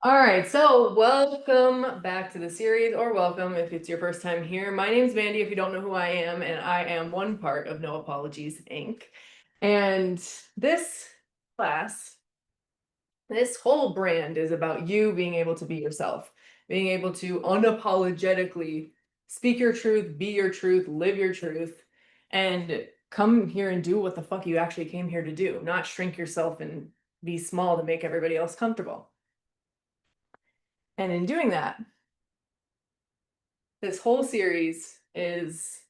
All right, so welcome back to the series, or welcome if it's your first time here. My name's Mandy, if you don't know who I am, and I am one part of No Apologies, Inc. And this class, this whole brand is about you being able to be yourself, being able to unapologetically speak your truth, be your truth, live your truth, and come here and do what the fuck you actually came here to do, not shrink yourself and be small to make everybody else comfortable. And in doing that, this whole series is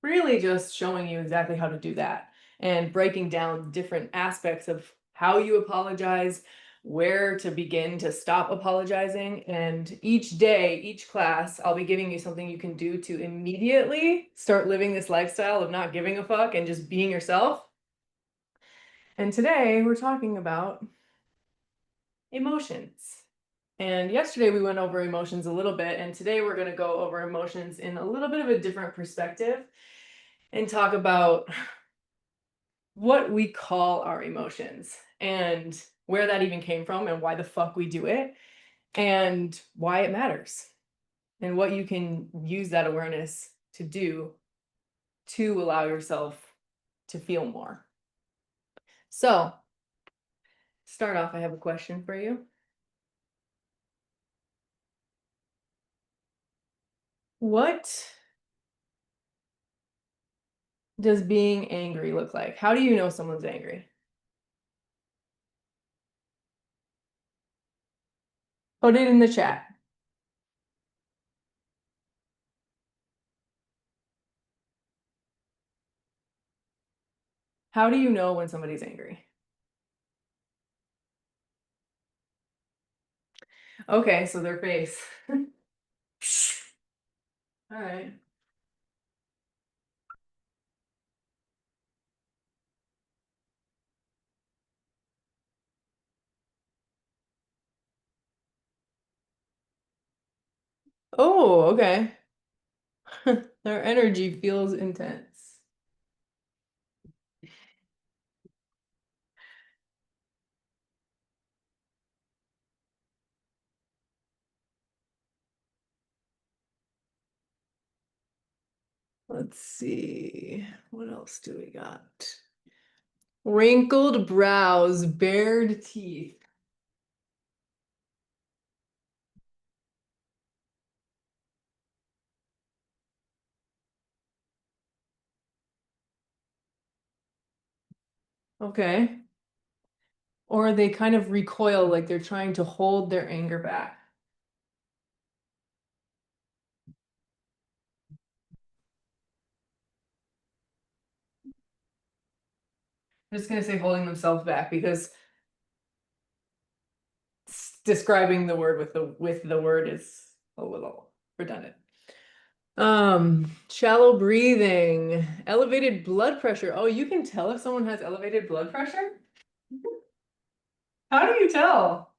really just showing you exactly how to do that and breaking down different aspects of how you apologize, where to begin to stop apologizing. And each day, each class, I'll be giving you something you can do to immediately start living this lifestyle of not giving a fuck and just being yourself. And today we're talking about emotions. And yesterday we went over emotions a little bit, and today we're going to go over emotions in a little bit of a different perspective and talk about what we call our emotions and where that even came from and why the fuck we do it and why it matters and what you can use that awareness to do to allow yourself to feel more. So, start off, I have a question for you. What does being angry look like? How do you know someone's angry? Put it in the chat. How do you know when somebody's angry? Okay, so their face. All right. Oh, okay. Their energy feels intense. Let's see. What else do we got? Wrinkled brows, bared teeth. Okay. Or they kind of recoil like they're trying to hold their anger back. I'm just gonna say holding themselves back because describing the word with the word is a little redundant. Shallow breathing, elevated blood pressure. Oh, you can tell if someone has elevated blood pressure? How do you tell?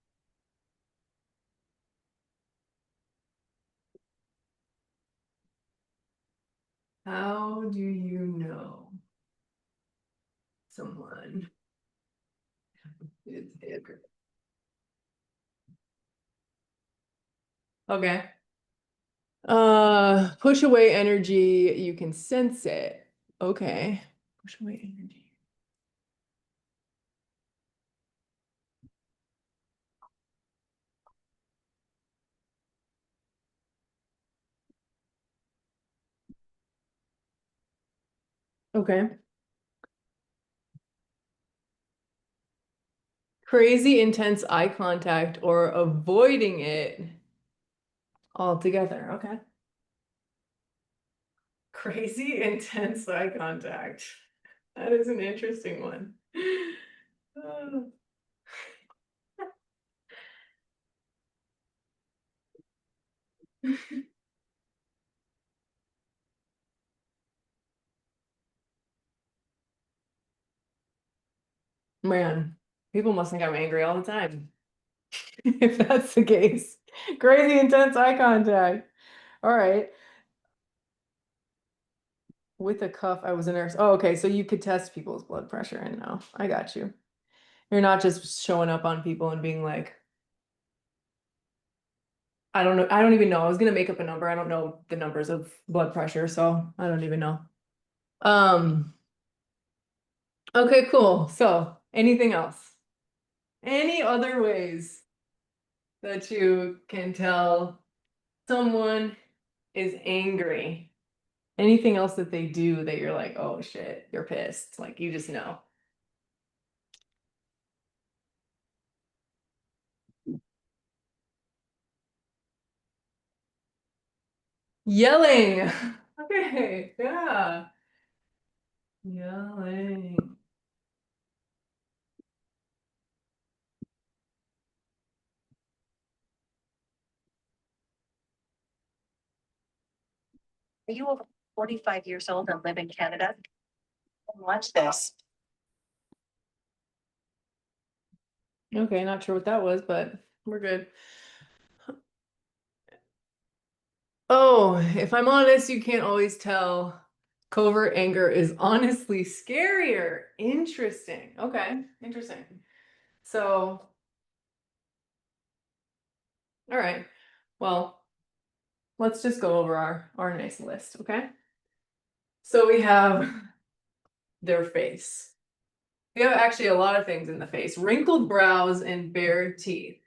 How do you know someone is angry? Okay. Push away energy, you can sense it. Okay. Push away energy. Okay. Crazy intense eye contact or avoiding it altogether. Okay. Crazy intense eye contact. That is an interesting one. Oh, man, people must think I'm angry all the time. If that's the case. Crazy intense eye contact. All right. With a cuff, I was a nurse. Oh, okay. So you could test people's blood pressure and know. I got you. You're not just showing up on people and being like, I don't know. I don't even know. I was gonna make up a number. I don't know the numbers of blood pressure, so I don't even know. Um, okay, cool. So anything else? Any other ways that you can tell someone is angry? Anything else that they do that you're like, oh shit, you're pissed. Like you just know. Yelling. Okay, yeah. Yelling. Are you over 45 years old and live in Canada? Watch this. Okay, not sure what that was, but we're good. Oh, if I'm honest, you can't always tell. Covert anger is honestly scarier. Interesting. Okay, interesting. So, all right. Well, let's just go over our nice list, okay? So we have their face. We have actually a lot of things in the face. Wrinkled brows and bare teeth.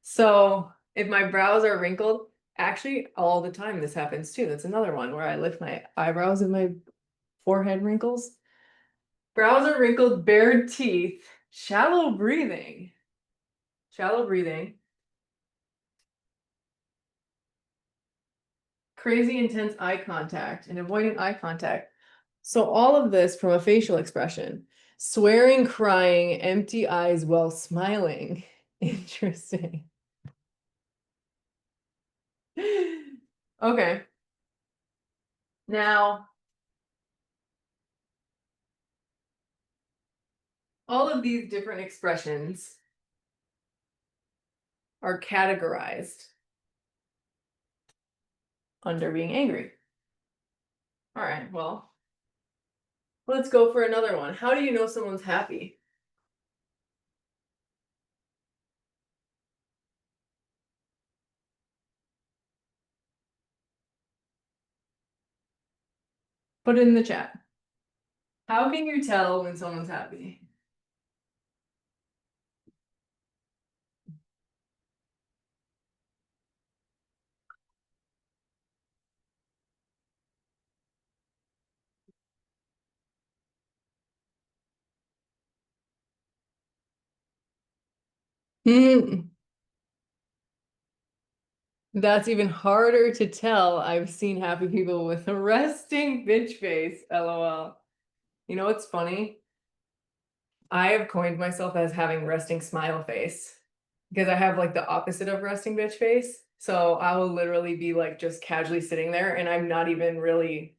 So if my brows are wrinkled, actually all the time this happens too. That's another one where I lift my eyebrows and my forehead wrinkles. Brows are wrinkled, bared teeth, shallow breathing. Shallow breathing. Crazy intense eye contact and avoiding eye contact. So all of this from a facial expression. Swearing, crying, empty eyes while smiling. Interesting. Okay. Now, all of these different expressions are categorized under being angry. All right, well, let's go for another one. How do you know someone's happy? Put it in the chat. How can you tell when someone's happy? Hmm. That's even harder to tell. I've seen happy people with a resting bitch face. LOL. You know what's funny? I have coined myself as having resting smile face because I have like the opposite of resting bitch face. So I will literally be like just casually sitting there and I'm not even really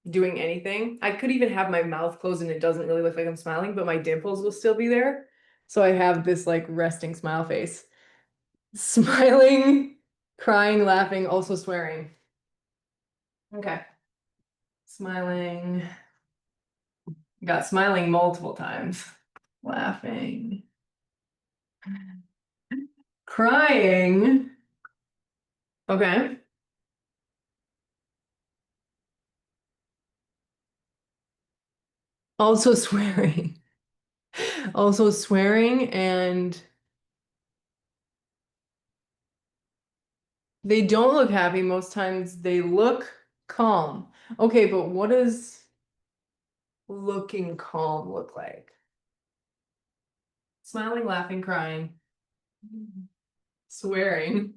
doing anything. I could even have my mouth closed and it doesn't really look like I'm smiling, but my dimples will still be there. So I have this like resting smile face. Smiling, crying, laughing, also swearing. Okay. Smiling. Got smiling multiple times. Laughing. Crying. Okay. Also swearing. Also swearing and they don't look happy. Most times they look calm. Okay, but what does looking calm look like? Smiling, laughing, crying, swearing.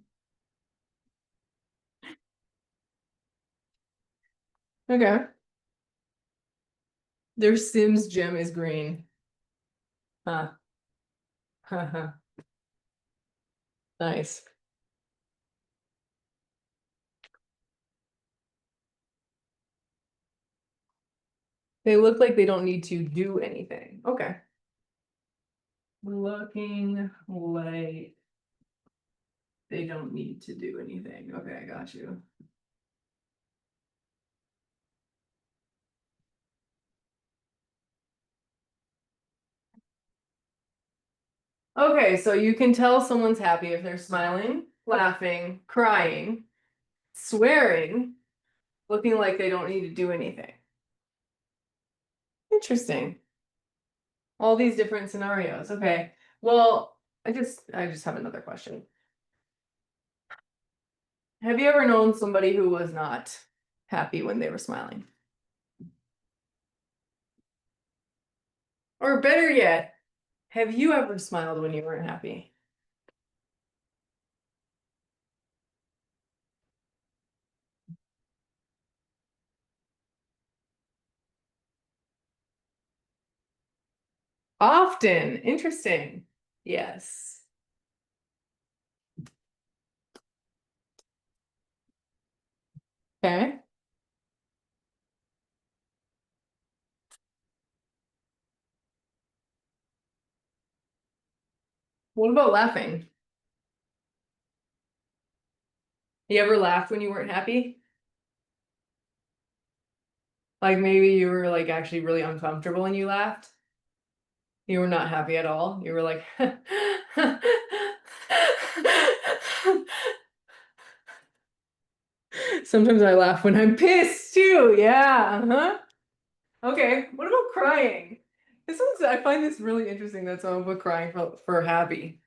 Okay. Their Sims gem is green. Huh. Haha. Nice. They look like they don't need to do anything. Okay. Looking like they don't need to do anything. Okay, I got you. Okay, so you can tell someone's happy if they're smiling. laughing, crying, swearing, looking like they don't need to do anything. Interesting. All these different scenarios. Okay. Well, I just have another question. Have you ever known somebody who was not happy when they were smiling? Or better yet, have you ever smiled when you weren't happy? Often. Interesting. Yes. Okay. What about laughing? You ever laughed when you weren't happy? Like maybe you were like actually really uncomfortable when you laughed? You were not happy at all. You were like Sometimes I laugh when I'm pissed too. Yeah. Uh-huh. Okay. What about crying? I find this really interesting that someone put crying for happy.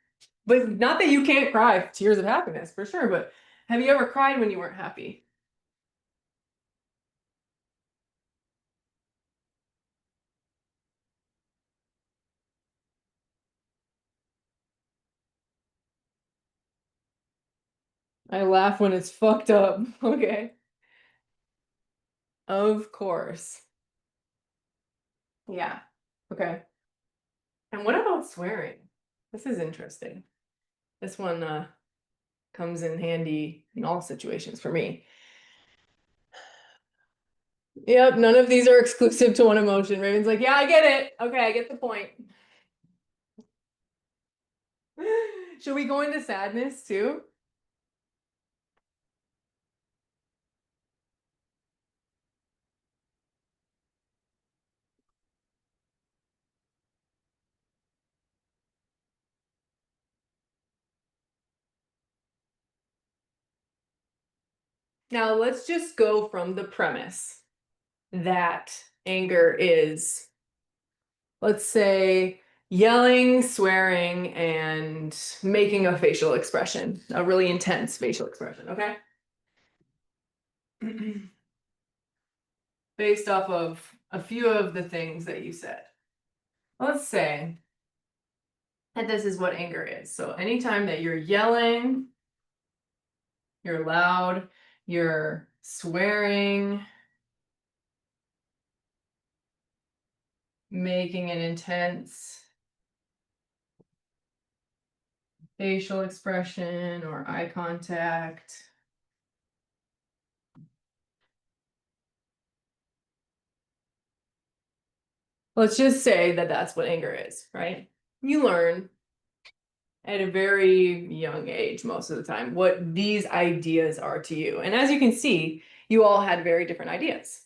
But not that you can't cry tears of happiness for sure, but have you ever cried when you weren't happy? I laugh when it's fucked up. Okay. Of course. Yeah. Okay. And what about swearing? This is interesting. This one comes in handy in all situations for me. Yep, none of these are exclusive to one emotion. Raven's like, yeah, I get it. Okay, I get the point. Should we go into sadness too? Now let's just go from the premise that anger is, let's say, yelling, swearing, and making a facial expression, a really intense facial expression, okay? Based off of a few of the things that you said. Let's say that this is what anger is. So anytime that you're yelling, you're loud, you're swearing, making an intense facial expression or eye contact. Let's just say that that's what anger is, right? You learn at a very young age, most of the time, what these ideas are to you. And as you can see, you all had very different ideas.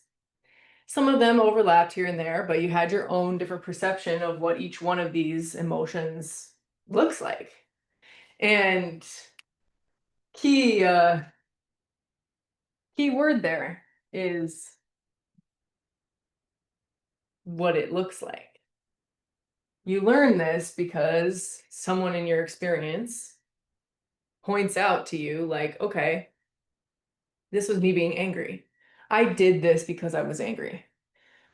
Some of them overlapped here and there, but you had your own different perception of what each one of these emotions looks like. And key key word there is what it looks like. You learn this because someone in your experience points out to you like, okay, this was me being angry. I did this because I was angry.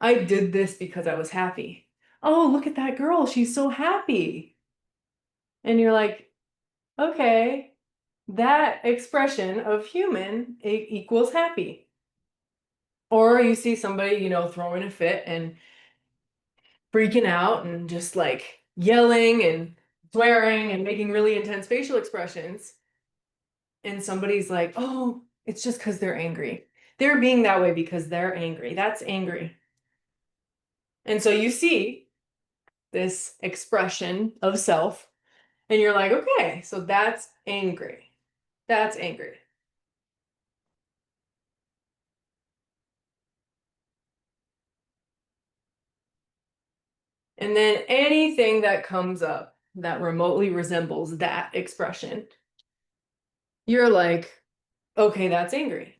I did this because I was happy. Oh, look at that girl. She's so happy. And you're like, okay, that expression of human equals happy. Or you see somebody, throwing a fit and freaking out and just like yelling and swearing and making really intense facial expressions. And somebody's like, oh, it's just because they're angry. They're being that way because they're angry. That's angry. And so you see this expression of self, and you're like, okay, so that's angry. That's angry. And then anything that comes up that remotely resembles that expression You're like, okay, that's angry.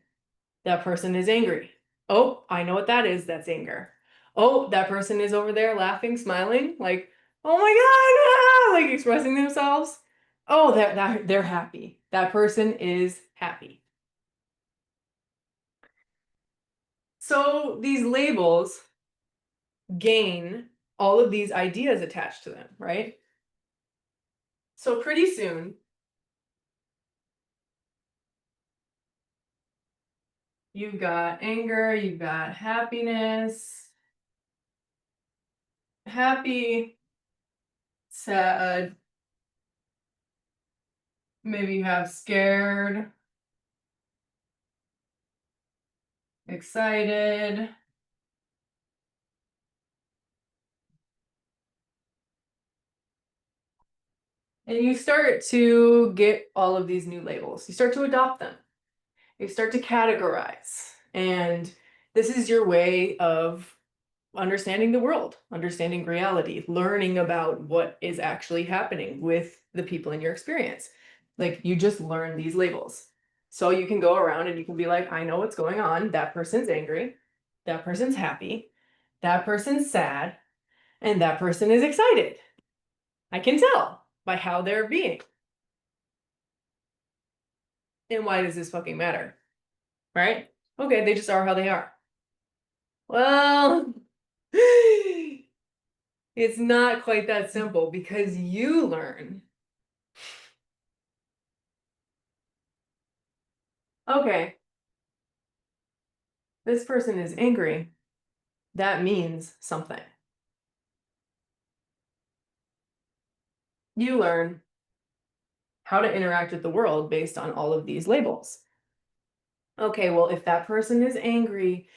That person is angry. Oh, I know what that is. That's anger. Oh, that person is over there laughing, smiling, like, oh my God, ah, like expressing themselves. Oh, that they're happy. That person is happy. So these labels gain all of these ideas attached to them, right? So pretty soon, you've got anger, you've got happiness, happy, sad, maybe you have scared, excited. And you start to get all of these new labels. You start to adopt them. You start to categorize. And this is your way of understanding the world, understanding reality, learning about what is actually happening with the people in your experience. Like you just learn these labels. So you can go around and you can be like, I know what's going on. That person's angry. That person's happy. That person's sad. And that person is excited. I can tell by how they're being. And why does this fucking matter? Right? Okay, they just are how they are. Well, it's not quite that simple because you learn. Okay, this person is angry. That means something. You learn how to interact with the world based on all of these labels. Okay, well, if that person is angry,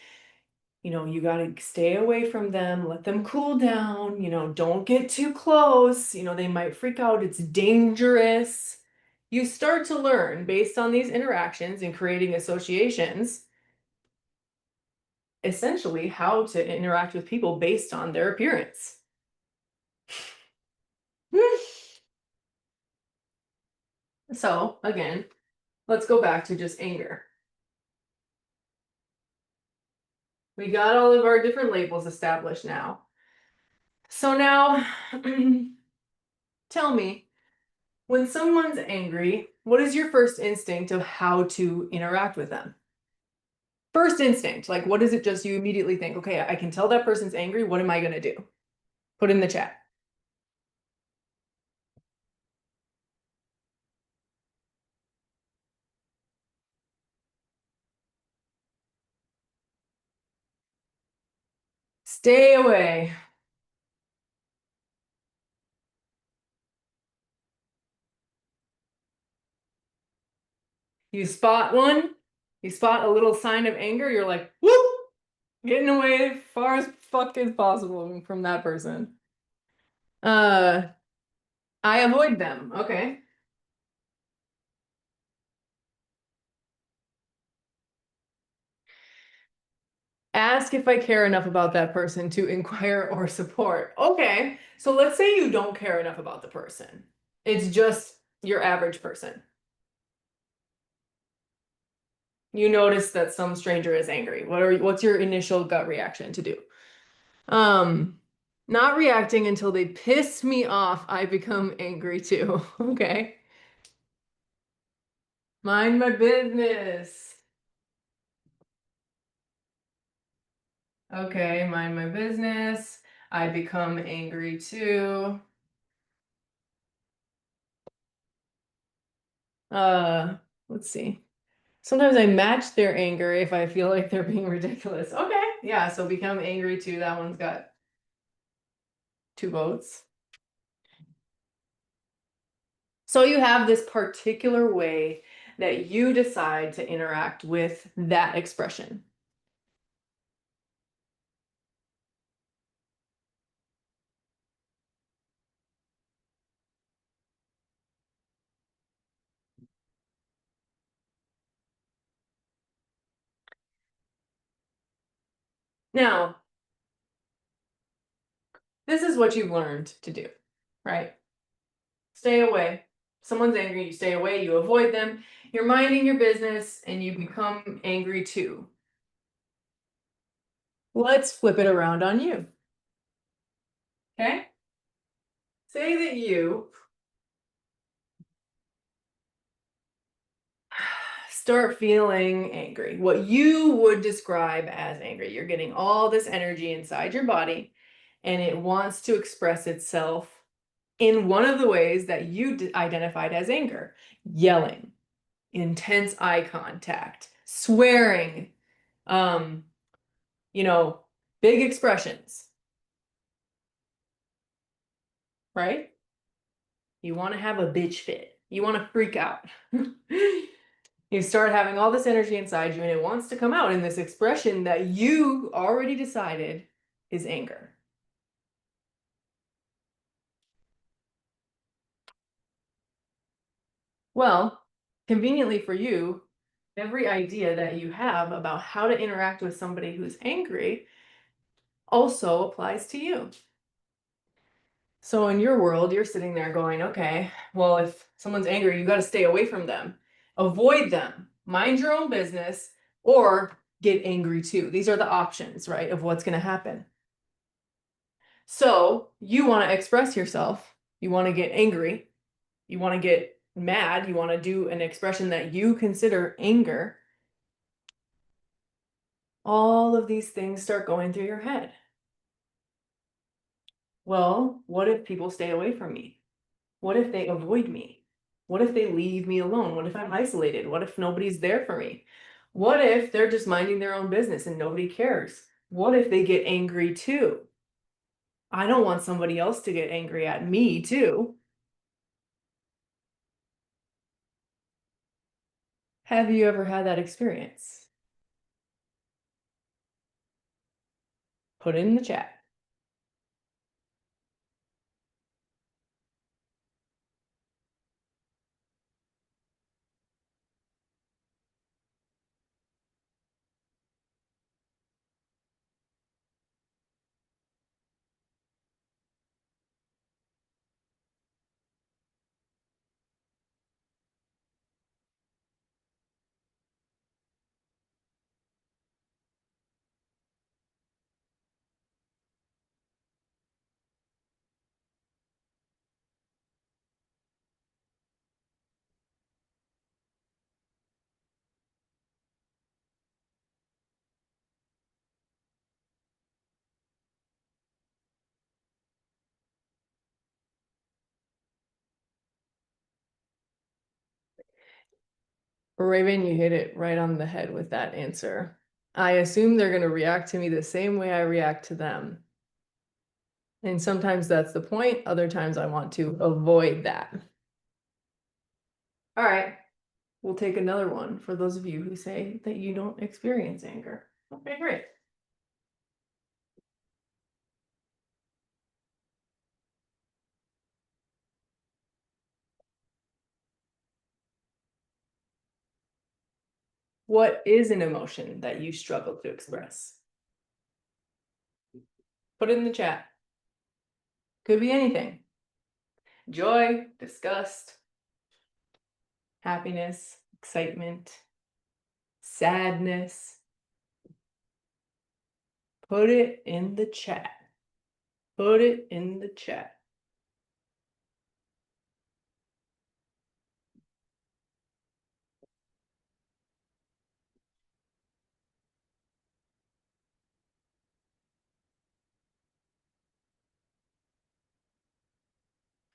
you got to stay away from them, let them cool down, don't get too close, they might freak out, it's dangerous. You start to learn based on these interactions and creating associations, essentially how to interact with people based on their appearance. So, again, let's go back to just anger. We got all of our different labels established now. So now, tell me, when someone's angry, what is your first instinct of how to interact with them? First instinct, like what is it just you immediately think, okay, I can tell that person's angry. What am I going to do? Put in the chat. Stay away. You spot one, you spot a little sign of anger, you're like, whoop, getting away as far as fuck as possible from that person. Uh, I avoid them. Okay. Ask if I care enough about that person to inquire or support. Okay. So let's say you don't care enough about the person. It's just your average person. You notice that some stranger is angry. What's your initial gut reaction to do? Um, Not reacting until they piss me off, I become angry too. Okay. Mind my business. Okay, mind my business. I become angry too. Let's see. Sometimes I match their anger if I feel like they're being ridiculous. Okay, yeah, so become angry too. That one's got 2 votes. So you have this particular way that you decide to interact with that expression. Now, this is what you've learned to do, right? Stay away. someone's angry, you stay away, you avoid them, you're minding your business, and you become angry too. Let's flip it around on you. Okay? Say that you start feeling angry, what you would describe as angry. You're getting all this energy inside your body, and it wants to express itself in one of the ways that you identified as anger: yelling, intense eye contact, swearing, um, big expressions, right? You want to have a bitch fit. You want to freak out. You start having all this energy inside you, and it wants to come out in this expression that you already decided is anger. Well, conveniently for you, every idea that you have about how to interact with somebody who's angry also applies to you. So in your world, you're sitting there going, okay, well, if someone's angry, you got to stay away from them, avoid them, mind your own business, or get angry too. These are the options, right, of what's going to happen. So you want to express yourself, you want to get angry, you want to get mad, you want to do an expression that you consider anger. All of these things start going through your head. Well, what if people stay away from me? What if they avoid me? What if they leave me alone? What if I'm isolated? What if nobody's there for me? What if they're just minding their own business and nobody cares? What if they get angry too? I don't want somebody else to get angry at me too. Have you ever had that experience? Put it in the chat. Raven, you hit it right on the head with that answer. I assume they're going to react to me the same way I react to them. And sometimes that's the point. Other times I want to avoid that. All right. We'll take another one for those of you who say that you don't experience anger. Okay, great. What is an emotion that you struggle to express? Put it in the chat. Could be anything. Joy, disgust, happiness, excitement, sadness. Put it in the chat. Put it in the chat.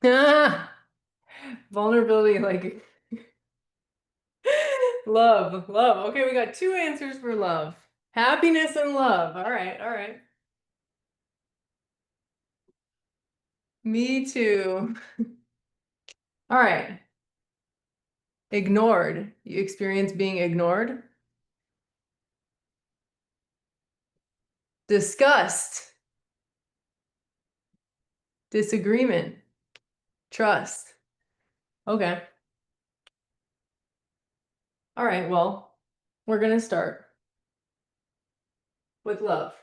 Ah, vulnerability, like love. Okay, we got two answers for love. Happiness and love. All right, all right. Me too. All right. Ignored. You experience being ignored? Disgust. Disagreement. Trust. Okay. All right, well, we're gonna start with love.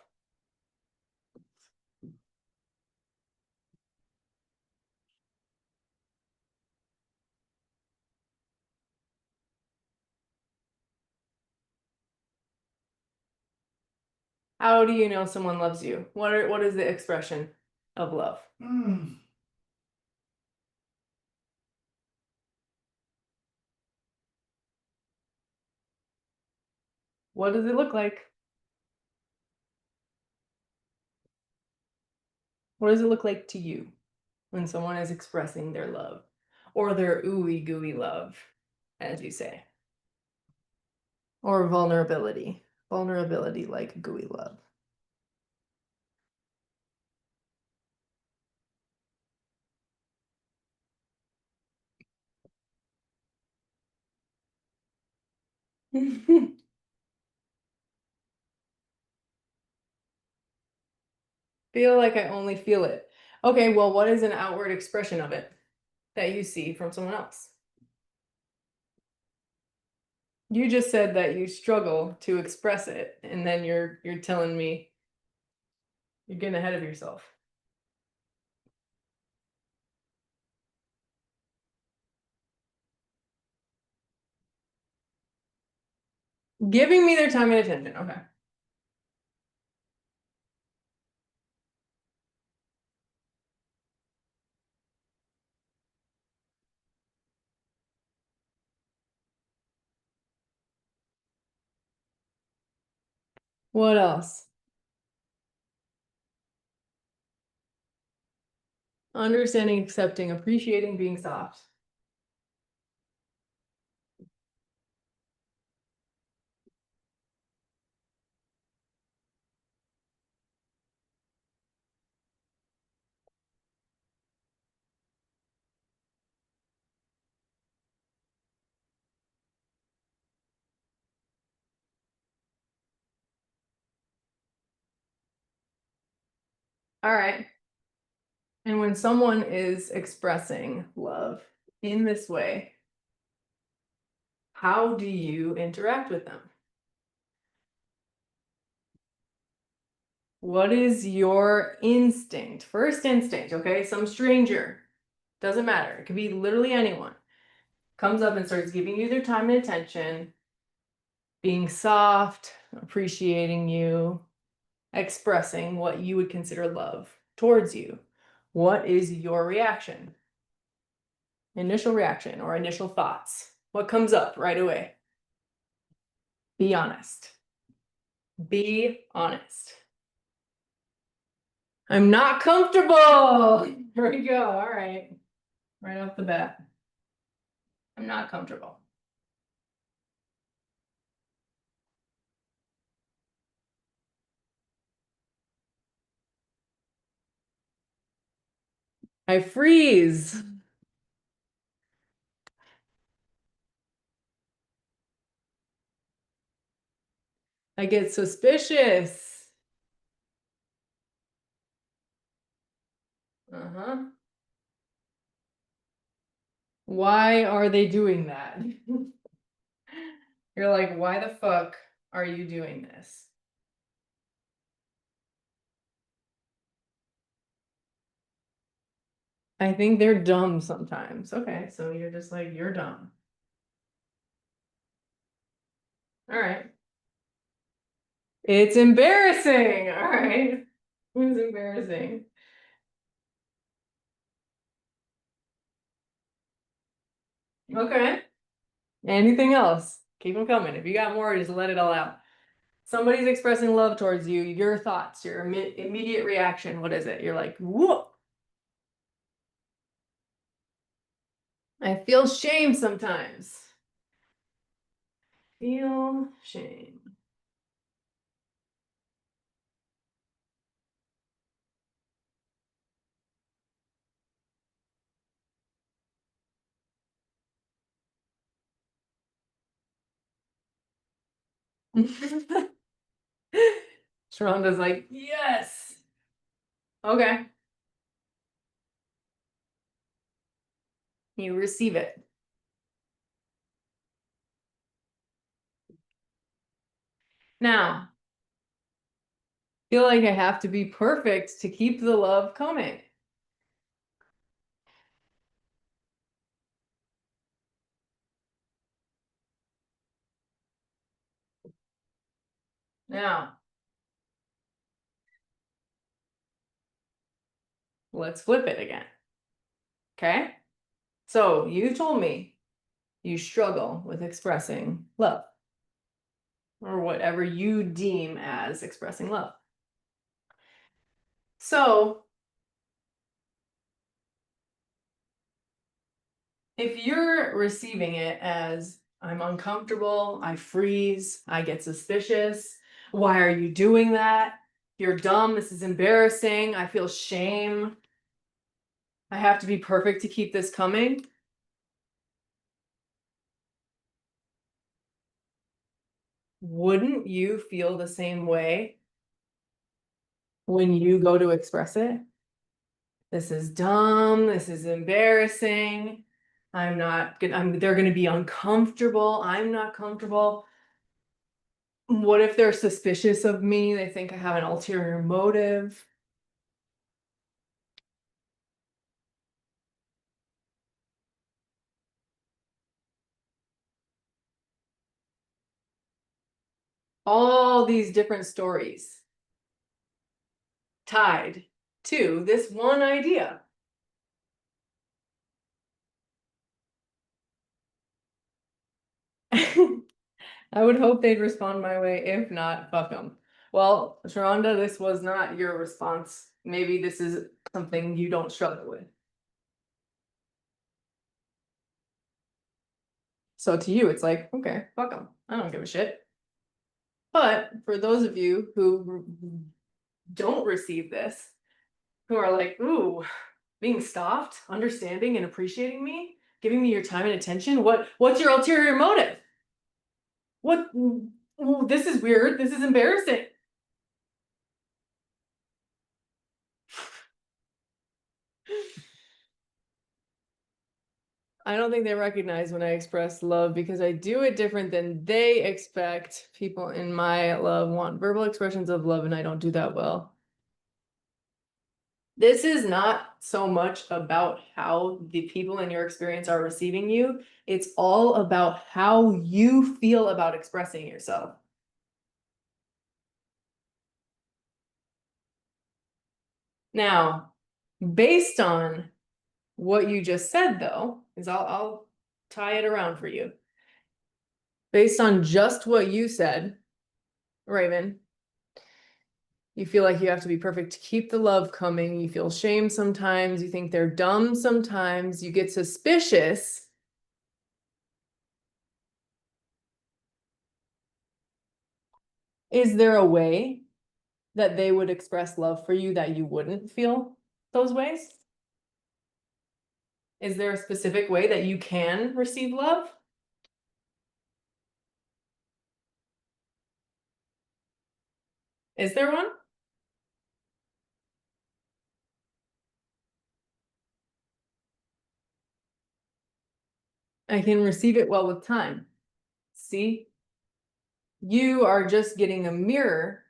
How do you know someone loves you? What is the expression of love? What does it look like? What does it look like to you when someone is expressing their love or their ooey gooey love, as you say, or vulnerability? Vulnerability like gooey love. Feel like I only feel it. Okay, well, what is an outward expression of it that you see from someone else? You just said that you struggle to express it, and then you're telling me you're getting ahead of yourself. Giving me their time and attention. Okay. What else? Understanding, accepting, appreciating, being soft. All right. And when someone is expressing love in this way, how do you interact with them? What is your instinct? First instinct, okay? Some stranger, doesn't matter. It could be literally anyone. Comes up and starts giving you their time and attention, being soft, appreciating you, expressing what you would consider love towards you. What is your reaction? Initial reaction or initial thoughts? What comes up right away? Be honest. Be honest. I'm not comfortable. Here we go. All right. Right off the bat. I'm not comfortable. I freeze. I get suspicious. Uh-huh. Why are they doing that? You're like, why the fuck are you doing this? I think they're dumb sometimes. Okay, so you're just like, you're dumb. All right. It's embarrassing. All right. It's embarrassing. Okay. Anything else? Keep them coming. If you got more, just let it all out. Somebody's expressing love towards you, your thoughts, your immediate reaction. What is it? You're like, whoa. I feel shame sometimes. Feel shame. Sharonda's like, yes. Okay. You receive it. Now, feel like I have to be perfect to keep the love coming. Now, let's flip it again. Okay? So you told me you struggle with expressing love, or whatever you deem as expressing love. So if you're receiving it as I'm uncomfortable, I freeze, I get suspicious, why are you doing that? You're dumb, this is embarrassing, I feel shame. I have to be perfect to keep this coming. Wouldn't you feel the same way when you go to express it? This is dumb, this is embarrassing. They're gonna be uncomfortable, I'm not comfortable. What if they're suspicious of me? They think I have an ulterior motive. All these different stories tied to this one idea. I would hope they'd respond my way. If not, fuck them. Well, Sharonda, this was not your response. Maybe this is something you don't struggle with. So to you, it's like, okay, fuck them. I don't give a shit. But for those of you who don't receive this, who are like, ooh, being stopped, understanding and appreciating me, giving me your time and attention, what's your ulterior motive? What? Ooh, this is weird. This is embarrassing. I don't think they recognize when I express love because I do it different than they expect. People in my love want verbal expressions of love, and I don't do that well. This is not so much about how the people in your experience are receiving you. It's all about how you feel about expressing yourself. Now, based on what you just said, though, is I'll tie it around for you. Based on just what you said, Raven, you feel like you have to be perfect to keep the love coming. You feel shame sometimes. You think they're dumb sometimes. You get suspicious. Is there a way that they would express love for you that you wouldn't feel those ways? Is there a specific way that you can receive love? Is there one? I can receive it well with time. See? You are just getting a mirror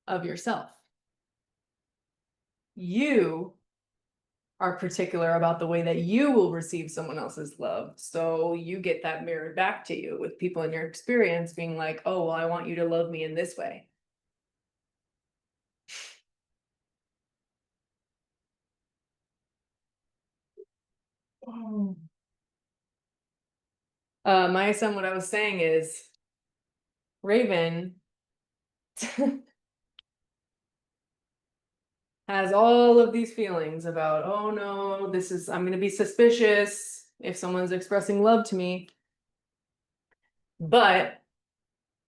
of yourself. You are particular about the way that you will receive someone else's love. So you get that mirrored back to you with people in your experience being like, oh, well, I want you to love me in this way. Maya son, what I was saying is Raven has all of these feelings about, oh no, I'm gonna be suspicious if someone's expressing love to me. But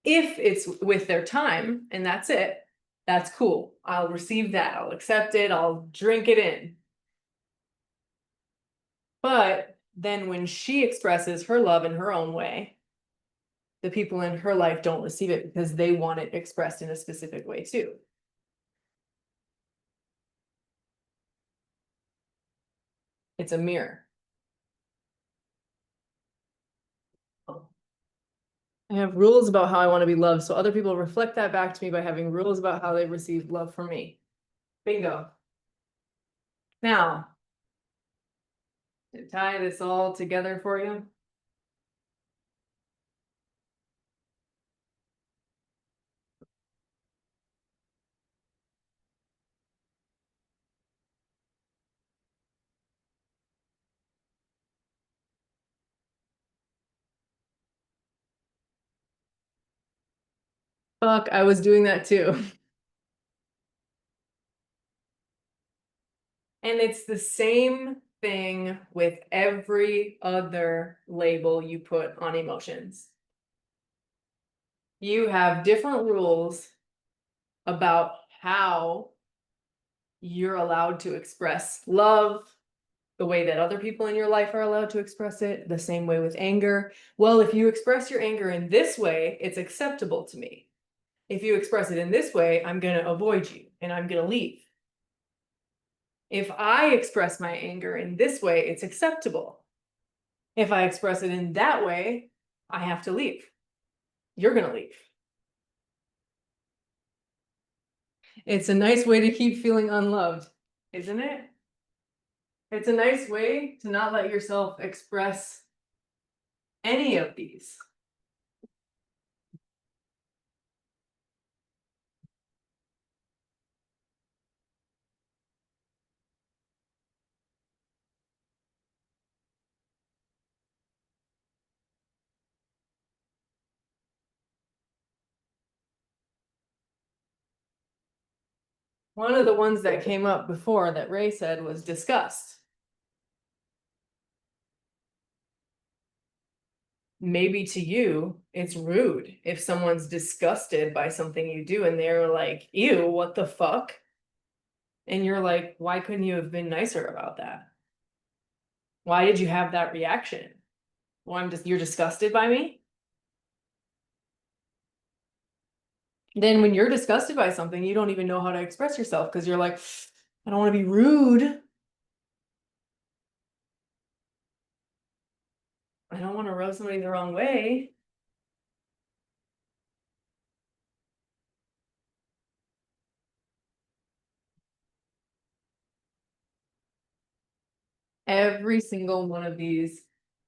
if it's with their time and that's it, that's cool. I'll receive that. I'll accept it. I'll drink it in. But then when she expresses her love in her own way, the people in her life don't receive it because they want it expressed in a specific way too. It's a mirror. I have rules about how I want to be loved, so other people reflect that back to me by having rules about how they receive love from me. Bingo. Now, to tie this all together for you, Fuck, I was doing that too. And it's the same thing with every other label you put on emotions. You have different rules about how you're allowed to express love, the way that other people in your life are allowed to express it, the same way with anger. Well, if you express your anger in this way, it's acceptable to me. If you express it in this way, I'm going to avoid you and I'm going to leave. If I express my anger in this way, it's acceptable. If I express it in that way, I have to leave. You're going to leave. It's a nice way to keep feeling unloved, isn't it? It's a nice way to not let yourself express any of these. One of the ones that came up before that Ray said was disgust. Maybe to you, it's rude if someone's disgusted by something you do and they're like, ew, what the fuck? And you're like, why couldn't you have been nicer about that? Why did you have that reaction? Well, you're disgusted by me? Then when you're disgusted by something, you don't even know how to express yourself because you're like, I don't want to be rude. I don't want to rub somebody the wrong way. Every single one of these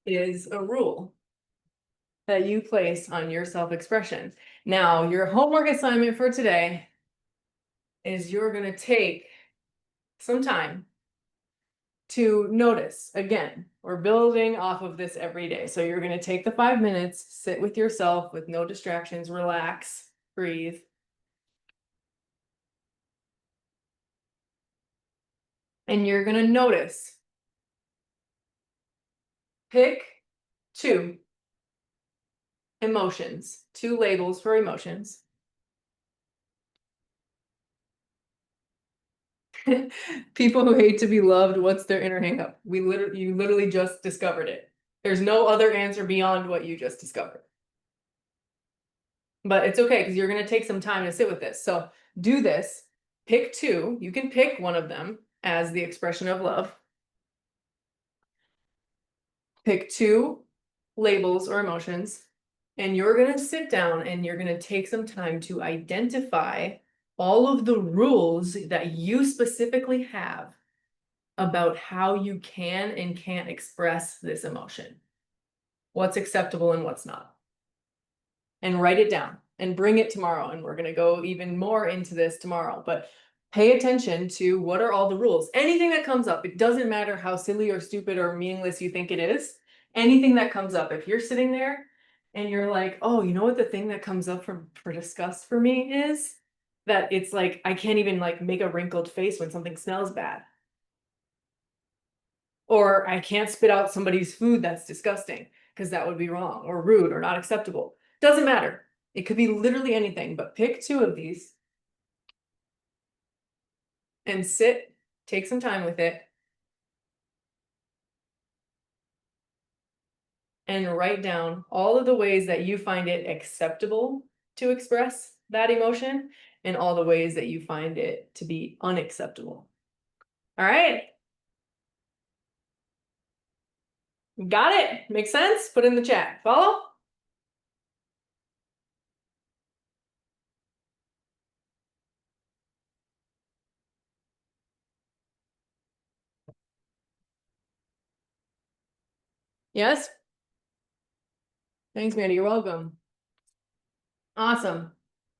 is a rule that you place on your self-expression. Now, your homework assignment for today is you're going to take some time to notice. Again, we're building off of this every day. So you're going to take the 5 minutes, sit with yourself with no distractions, relax, breathe. And you're going to notice. Pick two emotions, two labels for emotions. People who hate to be loved, what's their inner hangup? You literally just discovered it. There's no other answer beyond what you just discovered. But it's okay because you're going to take some time to sit with this. So do this, pick two. You can pick one of them as the expression of love. Pick two labels or emotions, and you're going to sit down and you're going to take some time to identify all of the rules that you specifically have about how you can and can't express this emotion. What's acceptable and what's not. And write it down and bring it tomorrow. And we're going to go even more into this tomorrow. But pay attention to what are all the rules. Anything that comes up, it doesn't matter how silly or stupid or meaningless you think it is. Anything that comes up, if you're sitting there and you're like, oh, you know what the thing that comes up for disgust for me is? That it's like, I can't even like make a wrinkled face when something smells bad. Or I can't spit out somebody's food that's disgusting because that would be wrong or rude or not acceptable. Doesn't matter. It could be literally anything, but pick two of these and sit, take some time with it, and write down all of the ways that you find it acceptable to express that emotion and all the ways that you find it to be unacceptable. All right. Got it? Makes sense? Put in the chat. Follow? Yes? Thanks, Mandy. You're welcome. Awesome.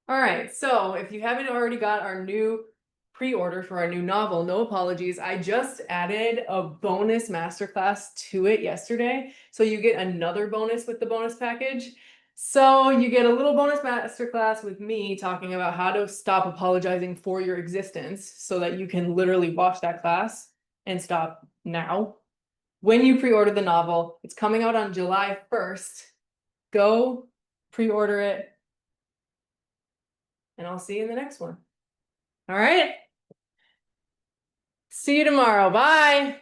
All right. So if you haven't already got our new pre-order for our new novel, No Apologies, I just added a bonus masterclass to it yesterday. So you get another bonus with the bonus package. So you get a little bonus masterclass with me talking about how to stop apologizing for your existence so that you can literally watch that class and stop now. When you pre-order the novel, it's coming out on July 1st. Go pre-order it. And I'll see you in the next one. All right. See you tomorrow. Bye.